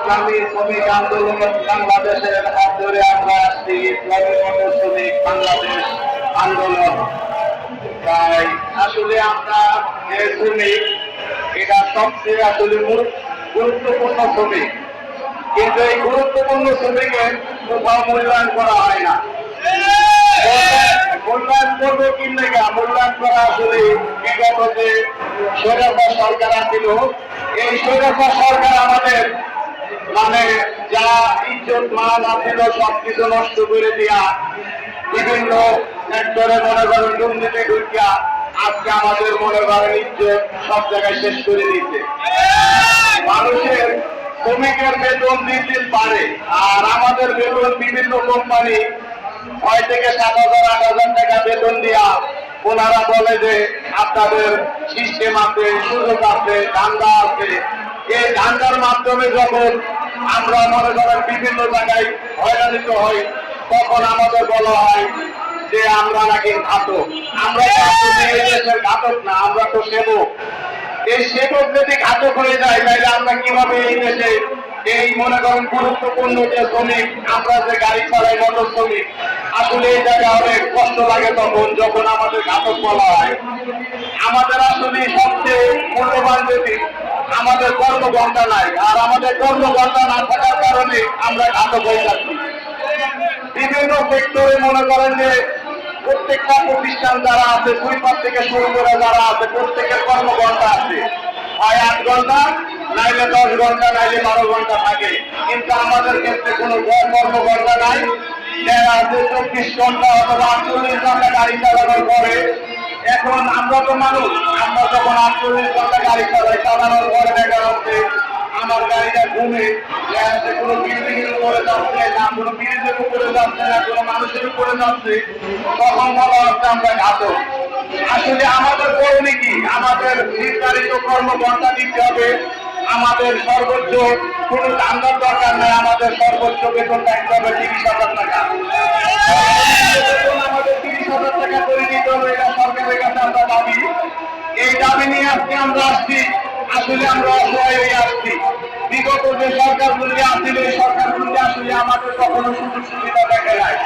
ইসলামী শ্রমিক আন্দোলন বাংলাদেশের হাত ধরে আমরা আসছি ইসলামী শ্রমিক বাংলাদেশ আন্দোলন। তাই আসলে আমরা যে শ্রমিক, এটা সবচেয়ে আসলে গুরুত্বপূর্ণ শ্রমিক, কিন্তু এই গুরুত্বপূর্ণ শ্রমিকের কোথাও মূল্যায়ন করা হয় না। মূল্যায়ন করবো কি লেখা? মূল্যায়ন করা আসলে বিগত যে স্বৈরাচার সরকার ছিল, এই স্বৈরাচার সরকার আমাদের যা ইজ্জত মান আছিল সবকিছু নষ্ট করে দিয়া বিভিন্ন সেক্টরে মনে করেন দুর্নীতি ঢুকিয়া আজকে আমাদের মনে করেন ইজ্জত সব জায়গায় শেষ করে দিচ্ছে। মানুষের শ্রমিকের বেতন দিন পারে, আর আমাদের বেতন বিভিন্ন কোম্পানি 6 থেকে 7,000 8,000 টাকা বেতন দিয়া ওনারা বলে যে আপনাদের সিস্টেম আছে, সুযোগ আছে, ধান্দা আছে। এই ধান্দার মাধ্যমে যখন আমরা মনে করেন বিভিন্ন জায়গায় হয়রানিত হই, তখন আমাদের বলা হয় যে আমরা নাকি ঘাতক। আমরা এই দেশের ঘাতক না, আমরা তো সেবক। এই সেবক যদি ঘাতক হয়ে যায়, তাহলে আমরা কিভাবে এই দেশে এই মনে করেন গুরুত্বপূর্ণ যে শ্রমিক, আমরা যে গাড়ি চালাই মোটর শ্রমিক, আসলে এই জায়গায় অনেক কষ্ট লাগে তখন যখন আমাদের ঘাতক বলা হয়। আমাদের আসলে সবচেয়ে মূল্যবান যদি আমাদের কর্মঘণ্টা নাই, আর আমাদের কর্মঘণ্টা না থাকার কারণে আমরা ঘাতক হয়ে যাচ্ছি। বিভিন্ন সেক্টরে মনে করেন যে প্রত্যেকটা প্রতিষ্ঠান যারা আছে, সুইপার থেকে শুরু করে যারা আছে, প্রত্যেকের কর্মঘণ্টা আছে, হয় 8 ঘন্টা, নাইলে 10 ঘন্টা, নাইলে 12 ঘন্টা থাকে। কিন্তু আমাদের ক্ষেত্রে কোনো কর্মঘণ্টা নাই। যারা আছে 24 ঘন্টা অথবা 48 ঘন্টা গাড়ি চালানোর পরে, এখন আমরা তো মানুষ, আমরা যখন 48 ঘন্টা গাড়ি চালানোর পরে দেখা যাচ্ছে আমার গাড়িটা ঘুমে কোনো বিল্ডিং এর উপরে যাচ্ছে না, কোনো ব্রিজের উপরে যাচ্ছে না, কোনো মানুষের উপরে যাচ্ছে, তখন বলা হচ্ছে আমরা ঘাতক। আসলে আমাদের করণীয় কি? আমাদের নির্ধারিত কর্মঘণ্টা দিতে হবে, আমাদের সর্বোচ্চ কোনো ধান্দার দরকার নেই, আমাদের সর্বোচ্চ বেতন থাকতে হবে 30,000 টাকা। আমাদের 30,000 টাকা করে দিতে হবে, এটা সরকারের কাছে আমরা দাবি। এই দাবি নিয়ে আজকে আমরা আসছি। আসলে আমরা অসহায় হয়ে আসছি। বিগত যে সরকারগুলি আসছিল, এই সরকারগুলি আসলে আমাদের কখনো সুযোগ সুবিধা দেখে নাই।